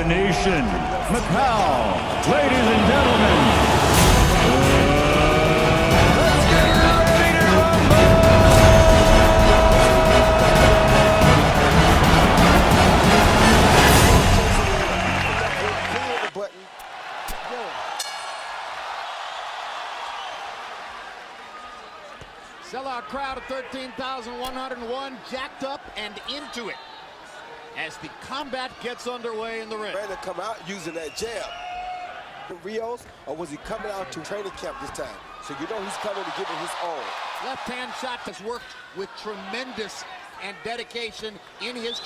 nation, Macau. Ladies and gentlemen, let's get ready to rumble! Sellout crowd of 13,101, jacked up and into it as the combat gets underway in the ring. Ready to come out using that jab. Rios, or was he coming out to training camp this time? So you know he's coming to give it his all. Left-hand shot has worked with tremendous and dedication in his...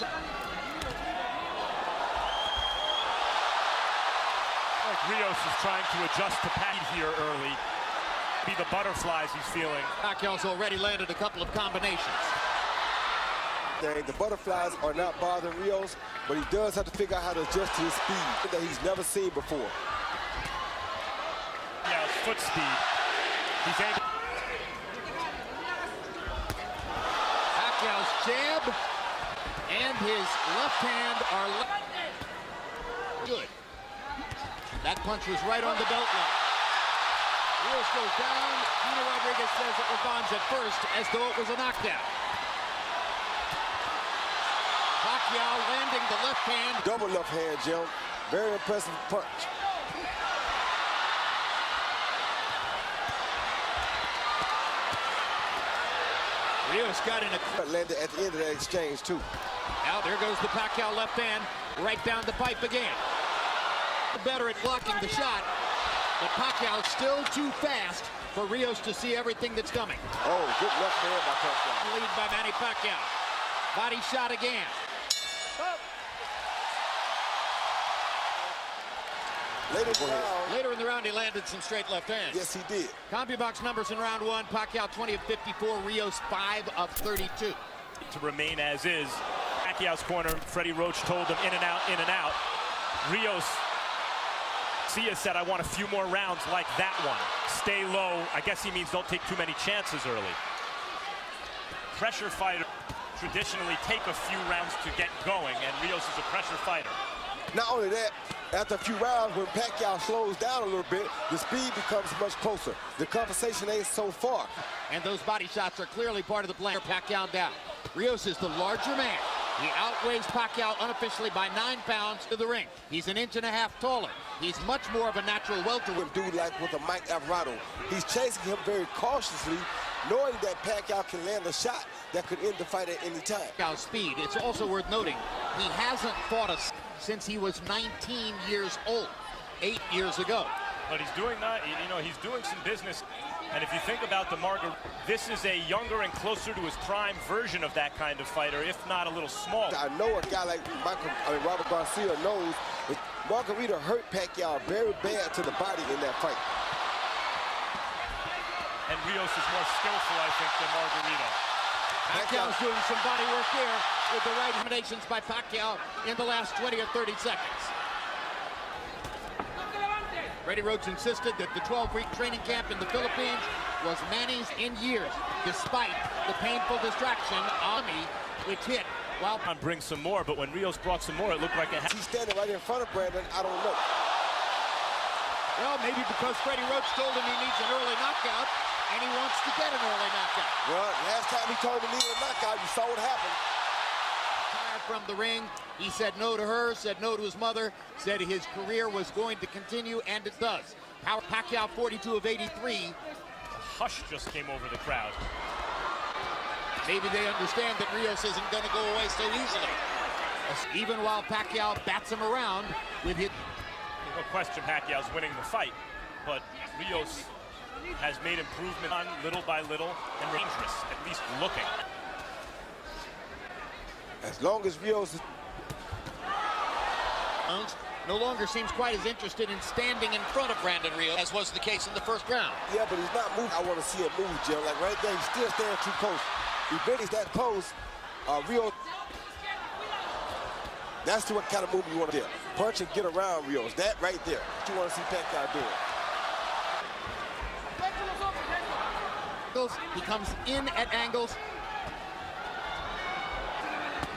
Like Rios is trying to adjust to Pat here early. Be the butterflies he's feeling. Pacquiao's already landed a couple of combinations. The butterflies are not bothering Rios, but he does have to figure out how to adjust to his speed that he's never seen before. Yeah, his foot speed. He's able. Pacquiao's jab and his left hand are good. That punch was right on the belt line. Rios goes down. Rodriguez says it was Bonds at first, as though it was a knockdown. Pacquiao landing the left hand. Double left hand, Jim. Very impressive punch. Rios got in a... Landed at the end of that exchange, too. Now there goes the Pacquiao left hand, right down the pipe again. Better at blocking the shot, but Pacquiao still too fast for Rios to see everything that's coming. Oh, good left hand by Pacquiao. Lead by Manny Pacquiao. Body shot again. Later in the round, he landed some straight left hands. Yes, he did. CompuBox numbers in round one. Pacquiao 20 of 54, Rios 5 of 32. To remain as is. Pacquiao's corner, Freddie Roach told him in and out, in and out. Rios, Sia said, I want a few more rounds like that one. Stay low. I guess he means don't take too many chances early. Pressure fighter traditionally take a few rounds to get going, and Rios is a pressure fighter. Not only that, after a few rounds, when Pacquiao slows down a little bit, the speed becomes much closer. The conversation ain't so far. And those body shots are clearly part of the plan. Pacquiao down. Rios is the larger man. He outweighs Pacquiao unofficially by 9 pounds to the ring. He's an inch and a half taller. He's much more of a natural welterweight. Dude like with a Mike Alvarado. He's chasing him very cautiously, knowing that Pacquiao can land a shot that could end the fight at any time. Pacquiao's speed. It's also worth noting, he hasn't fought us since he was 19 years old, 8 years ago. But he's doing that, you know, he's doing some business. And if you think about the Margaret, this is a younger and closer to his prime version of that kind of fighter, if not a little smaller. I know a guy like Robert Garcia knows that Margarita hurt Pacquiao very bad to the body in that fight. And Rios is more skillful, I think, than Margarita. Pacquiao's doing some body work here with the right combinations by Pacquiao in the last 20 or 30 seconds. Freddie Roach insisted that the 12-week training camp in the Philippines was Manny's in years, despite the painful distraction Ami, which hit while... Bring some more, but when Rios brought some more, it looked like it... He's standing right in front of Brandon, I don't know. Well, maybe because Freddie Roach told him he needs an early knockout, and he wants to get an early knockout. Well, last time he told him he needed a knockout, you saw what happened. From the ring, he said no to her, said no to his mother, said his career was going to continue, and it does. Pacquiao 42 of 83. A hush just came over the crowd. Maybe they understand that Rios isn't going to go away so easily. Even while Pacquiao bats him around with his... No question Pacquiao's winning the fight, but Rios has made improvement on little by little and dangerous, at least looking. As long as Rios is... no longer seems quite as interested in standing in front of Brandon Rios as was the case in the first round. Yeah, but he's not moving. I want to see him move, Jim. Like right there, he's still standing too close. If Benny's that close, Rios... That's the kind of move you want to do. Punch and get around Rios. That right there. What you want to see Pacquiao doing. He comes in at angles.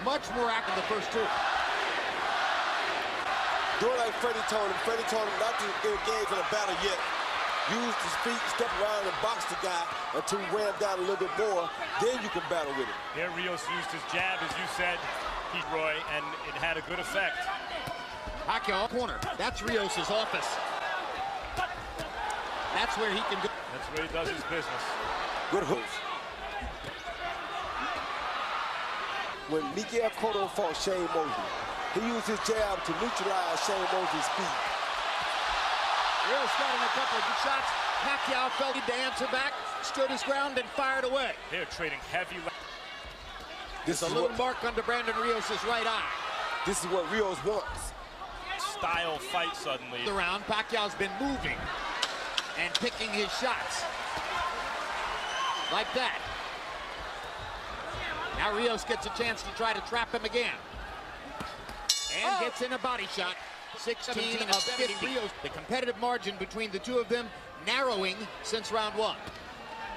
Much more active than the first two. doing like Freddie told him. Freddie told him not to engage in a battle yet. Use his feet, step around and box the guy until he wear him down a little bit more. Then you can battle with him. Here, Rios used his jab, as you said, Roy, and it had a good effect. Pacquiao corner. That's Rios' office. That's where he can go. That's where he does his business. Good hooks. When Miguel Cotto fought Shane Mosley, he used his jab to neutralize Shane Mosley's speed. Rios got in a couple of good shots. Pacquiao felt to answer back, stood his ground, and fired away. They're trading heavy. This There's a little mark under Brandon Rios' right eye. This is what Rios wants. Style fight suddenly. The round, Pacquiao's been moving and picking his shots. Like that. Now Rios gets a chance to try to trap him again. And gets in a body shot. 16 of 50. Rios. The competitive margin between the two of them narrowing since round one.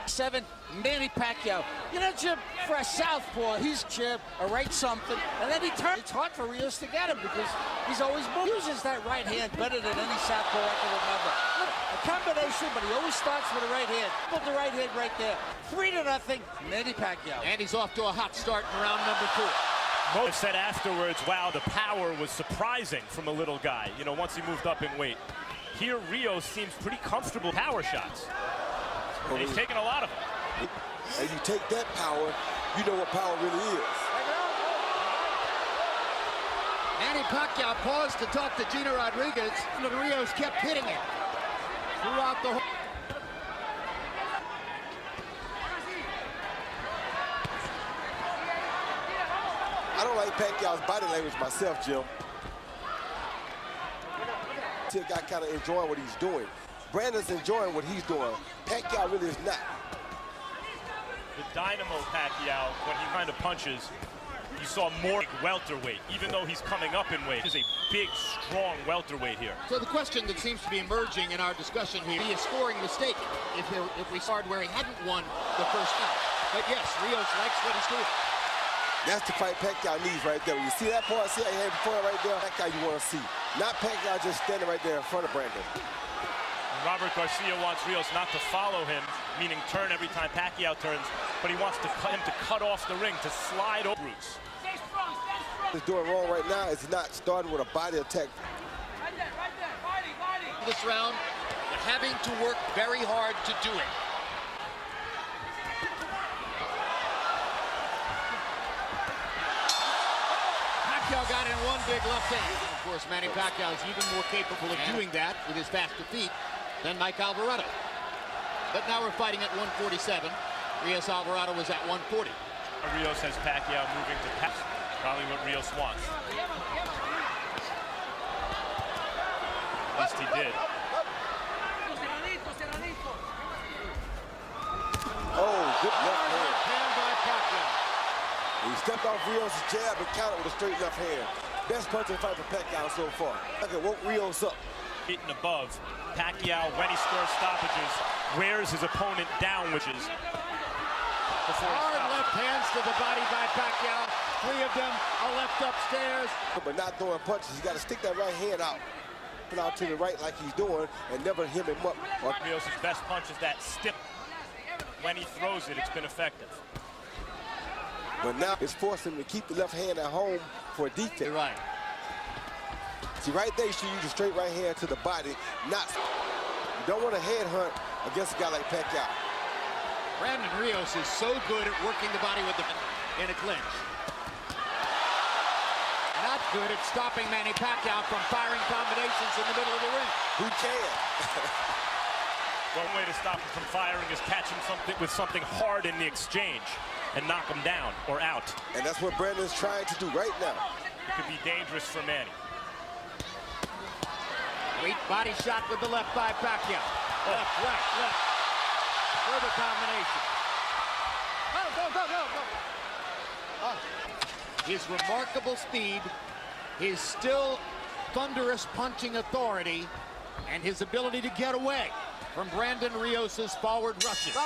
7, Manny Pacquiao. You know, Jim, for a southpaw, he's jab or right something, and then he turns. It's hard for Rios to get him because he's always uses that right hand better than any southpaw I can remember. A combination, but he always starts with the right hand. Put the right hand right there. 3-0, Manny Pacquiao. And he's off to a hot start in round number 4. Mo said afterwards, wow, the power was surprising from a little guy, you know, once he moved up in weight. Here, Rios seems pretty comfortable power shots. And he's taking a lot of them. And you take that power, you know what power really is. Manny Pacquiao paused to talk to Gina Rodriguez, and Rios kept hitting it throughout the whole. I don't like Pacquiao's body language myself, Jim. The guy kind of enjoying what he's doing. Brandon's enjoying what he's doing. Pacquiao really is not. The dynamo Pacquiao, when he kind of punches, you saw more welterweight, even though he's coming up in weight. He's a big, strong welterweight here. So the question that seems to be emerging in our discussion here, be a scoring mistake if we started where he hadn't won the first fight. But yes, Rios likes what he's doing. That's the fight Pacquiao needs right there. When you see that part, see how he had before right there? Pacquiao you want to see. Not Pacquiao just standing right there in front of Brandon. Robert Garcia wants Rios not to follow him, meaning turn every time Pacquiao turns, but he wants him to cut off the ring, to slide over routes. What he's doing wrong right now is not starting with a body attack. This round, but having to work very hard to do it. Pacquiao got in one big left hand. Of course, Manny Pacquiao is even more capable of doing that with his faster feet than Mike Alvarado. But now we're fighting at 147. Rios Alvarado was at 140. Rios has Pacquiao moving to pass. Probably what Rios wants. At least he did. Oh, good left hand. Hand by Pacquiao. He stepped off Rios' jab and countered with a straight left hand. Best punching fight for Pacquiao so far. I can woke Rios up. Hitting above. Pacquiao, when he scores stoppages, wears his opponent down, which is before he Hard stops. left hands to the body by Pacquiao. 3 of them are left upstairs. But not throwing punches. He's got to stick that right hand out. Put out to the right like he's doing and never hem him up. Rios' best punch is that stiff. When he throws it, it's been effective. But now it's forcing him to keep the left hand at home for defense. You're right. See, right there, you should use a straight right hand to the body. You don't want to headhunt against a guy like Pacquiao. Brandon Rios is so good at working the body with in a clinch. Not good at stopping Manny Pacquiao from firing combinations in the middle of the ring. Who can? One way to stop him from firing is catch him with something hard in the exchange and knock him down or out. And that's what Brandon's trying to do right now. It could be dangerous for Manny. Great body shot with the left by Pacquiao. Left, right, left. Further combination. Go. His remarkable speed, his still thunderous punching authority, and his ability to get away from Brandon Rios' forward rushes.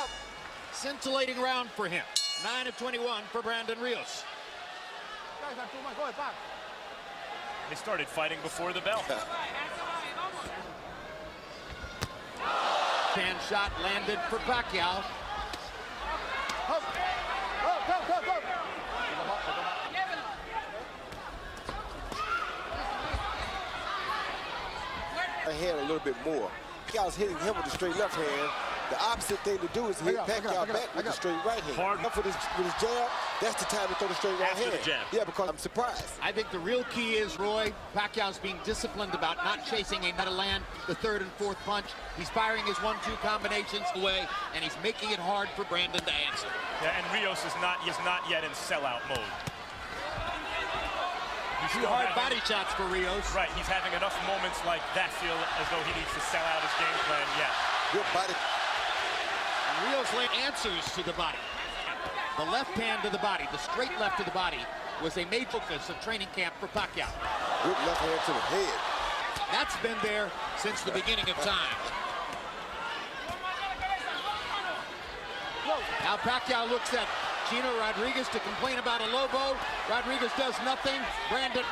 Scintillating round for him. 9 of 21 for Brandon Rios. They started fighting before the bell. Hand shot landed for Pacquiao. Hand a little bit more. Pacquiao's hitting him with the straight left hand. The opposite thing to do is hit Pacquiao back with the straight right hand. Hard. Up with his jab, that's the time to throw the straight right After hand. the jab. Yeah, because I'm surprised. I think the real key is, Roy, Pacquiao's being disciplined about not chasing a to land the third and fourth punch. He's firing his 1-2 combinations away, and he's making it hard for Brandon to answer. Yeah, and Rios is not yet in sellout mode. He's Two still hard having- body shots for Rios. Right, he's having enough moments like that feel as though he needs to sell out his game plan yet. Good body. And Rios answers to the body. The left hand to the body, the straight left to the body, was a major focus of training camp for Pacquiao. Good left hand to the head. That's been there since the beginning of time. Now Pacquiao looks at Gino Rodriguez to complain about a Lobo. Rodriguez does nothing. Brandon.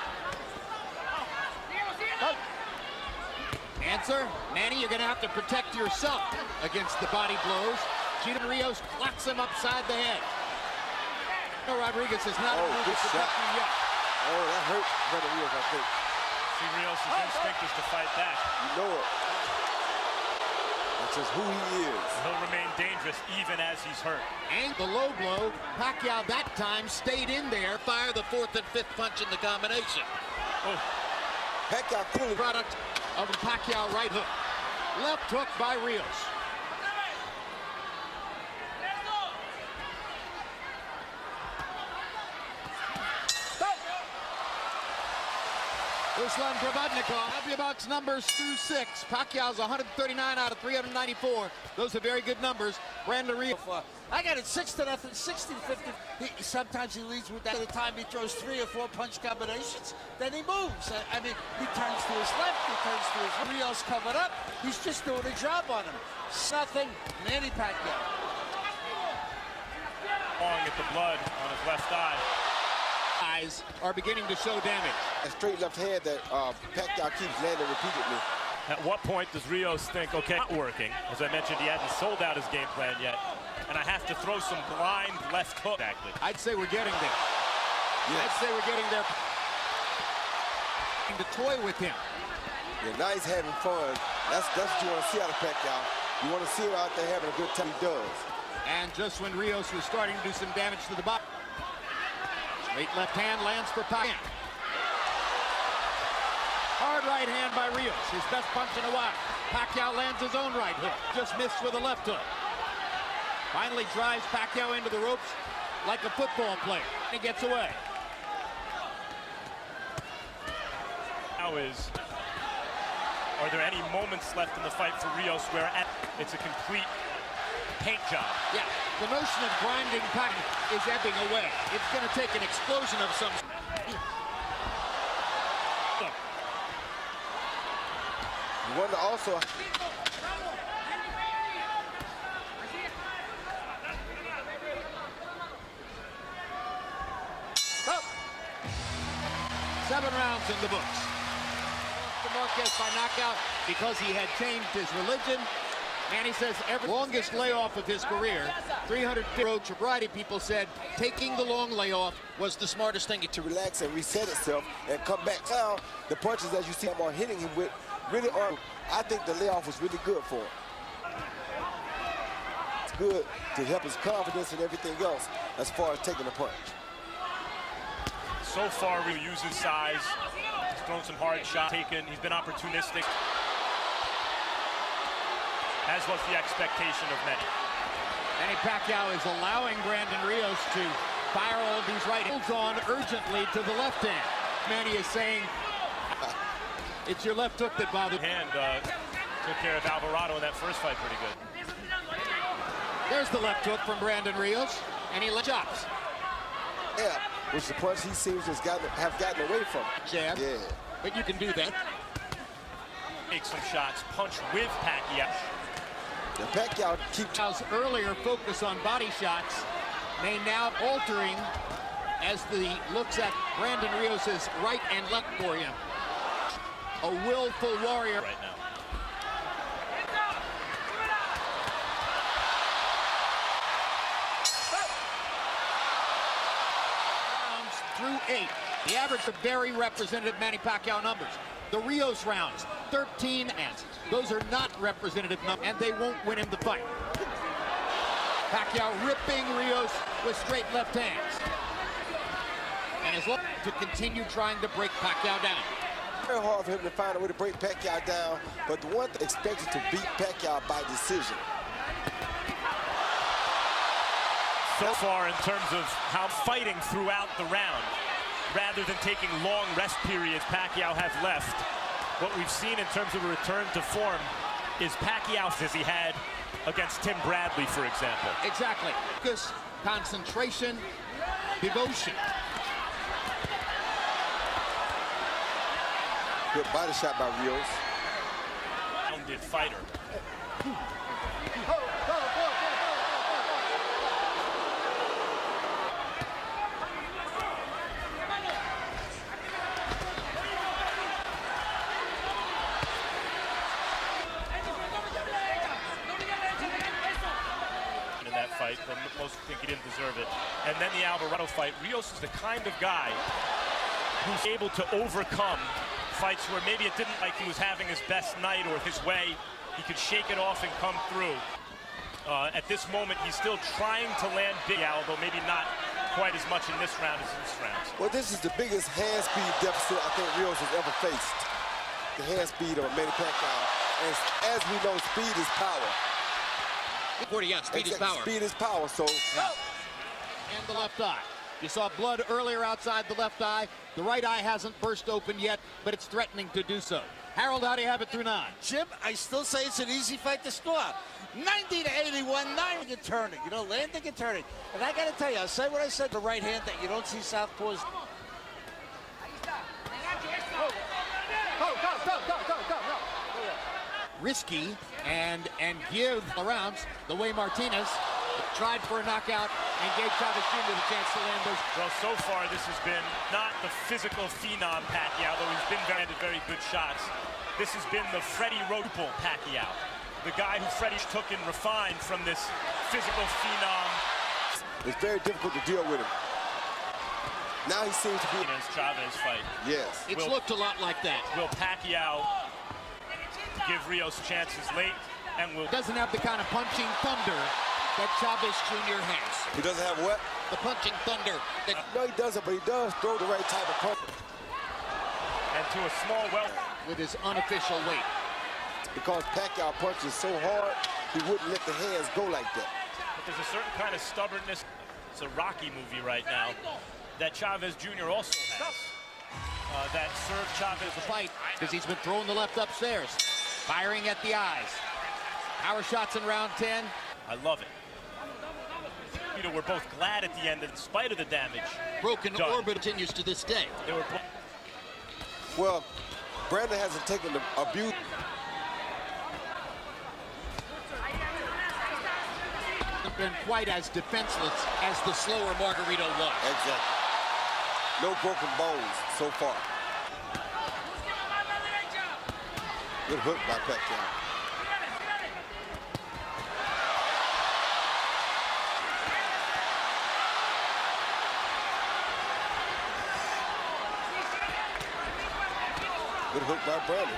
Answer, Manny, you're going to have to protect yourself against the body blows. Gino Rios clocks him upside the head. Gino Rodriguez has not moved good to protect shot. him yet. Oh, that hurt Brandon Rios, I think. See, Rios' instinct is to fight back. You know it. That's just who he is. He'll remain dangerous even as he's hurt. And the low blow, Pacquiao that time stayed in there, fire the fourth and fifth punch in the combination. Oh, Pacquiao clearly Product of the Pacquiao right hook. Left hook by Rios. Ruslan Provodnikov, Bucks numbers through 6. Pacquiao's 139 out of 394. Those are very good numbers. Brandon Rios. I got it 6-0, 60-50. Sometimes he leads with that. At the time he throws 3 or 4 punch combinations, then he moves. I mean, he turns to his left, he turns to his right. Rios covered up. He's just doing a job on him. Nothing, Manny Pacquiao. long at the blood on his left eye. Eyes are beginning to show damage. A straight left hand that Pacquiao keeps landing repeatedly. At what point does Rios think, okay, not working? As I mentioned, he hasn't sold out his game plan yet. And I have to throw some blind left hook. Exactly. I'd say we're getting there. Yes. I'd say we're getting there. To toy with him. Yeah, now he's having fun. That's what you want to see out of Pacquiao. You want to see him out there having a good time. He does. And just when Rios was starting to do some damage to the body. Straight left hand lands for Pacquiao. Hard right hand by Rios, his best punch in a while. Pacquiao lands his own right hook. Just missed with a left hook. Finally drives Pacquiao into the ropes like a football player. He gets away. Now are there any moments left in the fight for Rios where it's a complete paint job? Yeah, the notion of grinding Pacquiao is ebbing away. It's going to take an explosion of some. You wonder also. Oh. 7 rounds in the books. Marquez by knockout because he had changed his religion. And he says every longest layoff of his career, 300 approach. A variety of people said taking the long layoff was the smartest thing. To relax and reset itself and come back. Now, the punches, as you see him are hitting him with, really are. I think the layoff was really good for him. It's good to help his confidence and everything else as far as taking a punch. So far, Rio uses size. He's thrown some hard shots, he's been opportunistic. As was the expectation of many. Manny Pacquiao is allowing Brandon Rios to fire all of these right hands on urgently to the left hand. Manny is saying, it's your left hook that bothered. Hand took care of Alvarado in that first fight pretty good. There's the left hook from Brandon Rios, and he chops. Yeah, which the punch he seems to have gotten away from. Jab, Yeah. but you can do that. Make some shots, punch with Pacquiao. The Pacquiao keeps Pacquiao's earlier focus on body shots may now altering as the looks at Brandon Rios' right and left for him. A willful warrior right now. Rounds through 8. The average of very representative Manny Pacquiao numbers. The Rios rounds, 13 and those are not representative numbers, and they won't win him the fight. Pacquiao ripping Rios with straight left hands. And is looking to continue trying to break Pacquiao down. Very hard for him to find a way to break Pacquiao down, but the one expected to beat Pacquiao by decision. So far in terms of how fighting throughout the round, rather than taking long rest periods Pacquiao has left, what we've seen in terms of a return to form is Pacquiao as he had against Tim Bradley, for example. Exactly. Focus, concentration, devotion. Good body shot by Rios. Rounded fighter. Fight, but most think he didn't deserve it. And then the Alvarado fight. Rios is the kind of guy who's able to overcome fights where maybe it didn't like he was having his best night or his way. He could shake it off and come through. At this moment, he's still trying to land big, although maybe not quite as much in this round as in this round. Well, this is the biggest hand speed deficit I think Rios has ever faced. The hand speed of Manny Pacquiao. And as we know, speed is power. 40, yeah, speed is power. Speed is power, so. And the left eye. You saw blood earlier outside the left eye. The right eye hasn't burst open yet, but it's threatening to do so. Harold, how do you have it through 9? Jim, I still say it's an easy fight to score. 90 to 81, landing and turning. You know, landing and turning. And I got to tell you, I'll say what I said, the right hand that you don't see southpaws. Risky and give the rounds the way Martinez tried for a knockout and gave Chavez Jr. the chance to land those. Well, so far this has been not the physical phenom Pacquiao, though he's been very good shots. This has been the Freddie Roach Pacquiao, the guy who Freddie took and refined from this physical phenom. It's very difficult to deal with him. Now he seems to be in his Chavez fight. Yes. It's looked a lot like that. Will Pacquiao give Rios chances late, and will doesn't have the kind of punching thunder that Chavez Jr. has. He doesn't have what? The punching thunder. That No, he doesn't, but he does throw the right type of punch. And to a small with his unofficial weight. Because Pacquiao punches so hard, he wouldn't let the hands go like that. But there's a certain kind of stubbornness. It's a Rocky movie right now that Chavez Jr. also has. That served Chavez the fight because he's been throwing the left upstairs, firing at the eyes. Power shots in round 10. I love it. You know, we're both glad at the end, in spite of the damage. Broken done. orbit continues to this day. They were Well, Brandon hasn't taken the abuse. Been quite as defenseless as the slower Margarito was. Exactly. No broken bones so far. Good hook by Pacquiao. Good hook by Brandon.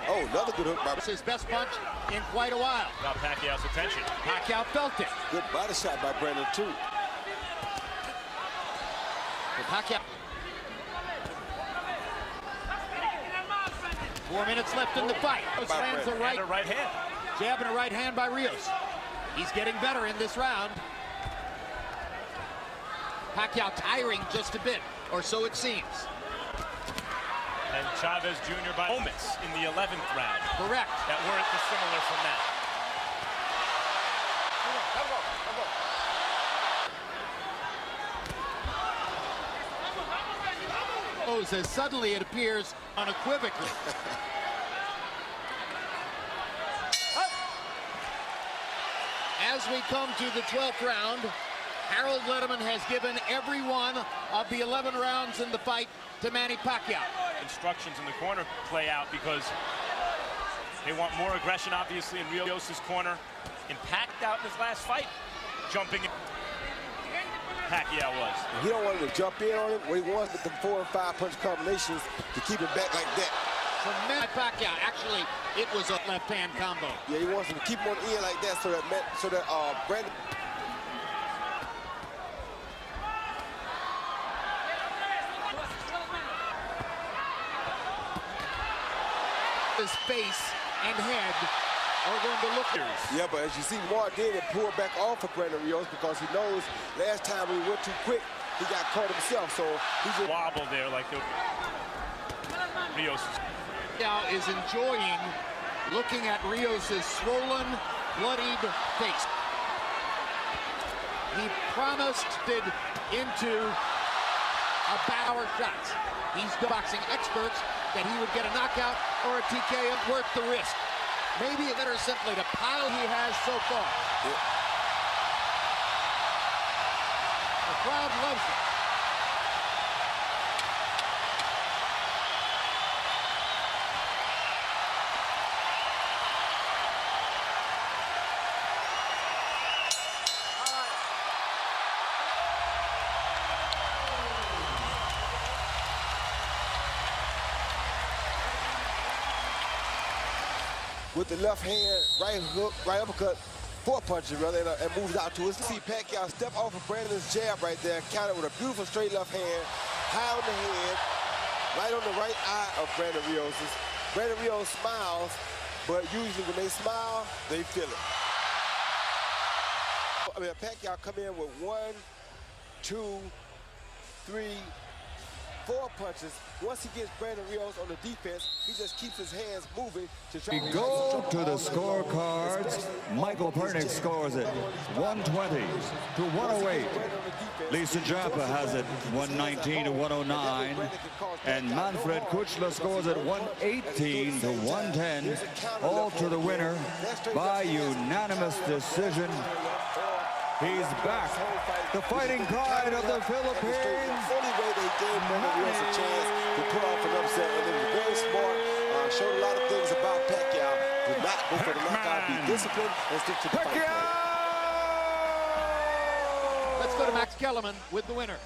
Oh, another good hook by... It's his best punch in quite a while. got Pacquiao's attention. Pacquiao felt it. Good body shot by Brandon, too. But Pacquiao. 4 minutes left in the fight. Lands a right, And a right hand. jab and a right hand by Rios. He's getting better in this round. Pacquiao tiring just a bit, or so it seems. And Chavez Jr. by moments in the 11th round. Correct. That weren't dissimilar from that. As suddenly it appears unequivocally. As we come to the 12th round, Harold Letterman has given every one of the 11 rounds in the fight to Manny Pacquiao. Instructions in the corner play out because they want more aggression, obviously, in Rios' corner. And packed out in his last fight, jumping in. Pacquiao was. He don't want him to jump in on him. What he wants with the 4 and 5 punch combinations to keep him back like that. Tremendous Pacquiao. Actually, it was a left-hand combo. Yeah, he wants him to keep him on the end like that so that Brandon. His face and head are going to look here. Yeah, but as you see, Mark did pull back off of Brandon Rios because he knows last time he went too quick, he got caught himself. So he's just Wobble there like the Rios. Now is enjoying looking at Rios' swollen, bloodied face. He promised it into a power shots. He's boxing experts that he would get a knockout or a TKO worth the risk. Maybe it's better simply to pile he has so far. Yeah. The crowd loves it. with the left hand, right hook, right uppercut, 4 punches rather, and moves out to his. See Pacquiao step off of Brandon's jab right there, counter with a beautiful straight left hand, high on the head, right on the right eye of Brandon Rios'. Brandon Rios smiles, but usually when they smile, they feel it. I mean, Pacquiao come in with 1, 2, 3, 4 punches. Once he gets Brandon Rios on the defense, he just keeps his hands moving to try We go to the scorecards. Michael Pernick scores it 120 to 108. Lisa Jaffa has it 119 to 109. And Manfred Kuchler scores it 118 to 110. All to the winner by unanimous decision. He's back. The fighting pride of the Philippines. The only way they gave Brandon Rios a chance to pull off an upset, and it was very smart. Showed a lot of things about Pacquiao. Did not go for the knockout, be disciplined, and stick to the fight plan. Let's go to Max Kellerman with the winner.